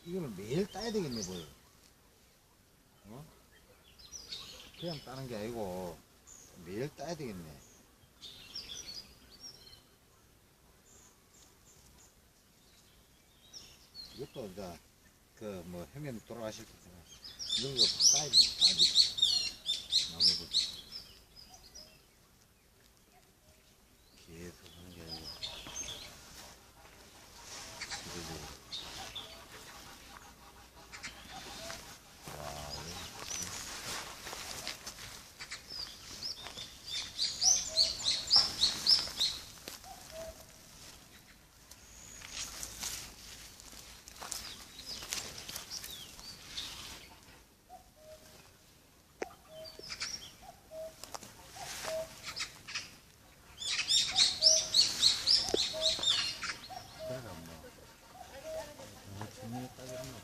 이거는 매일 따야 되겠네, 보여. 어? 그냥 따는 게 아니고, 매일 따야 되겠네. 이것도 이제, 형님 돌아가실 때, 이런 거 따야 돼, 따지. 나무도. 계속 하는 게 아니고. 그러고. 내가 정리에 따겠나?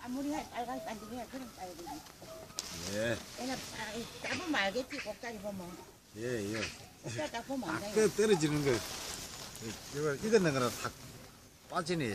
아무리 빨간 반죽이야 그럼 따야 되지. 예, 얘는 따보면 알겠지. 꼭다리 보면. 예, 예. 꼭다리 딱 보면 딱 안돼. 떨어지는 거. 이거 익었는 거는 탁 빠지네.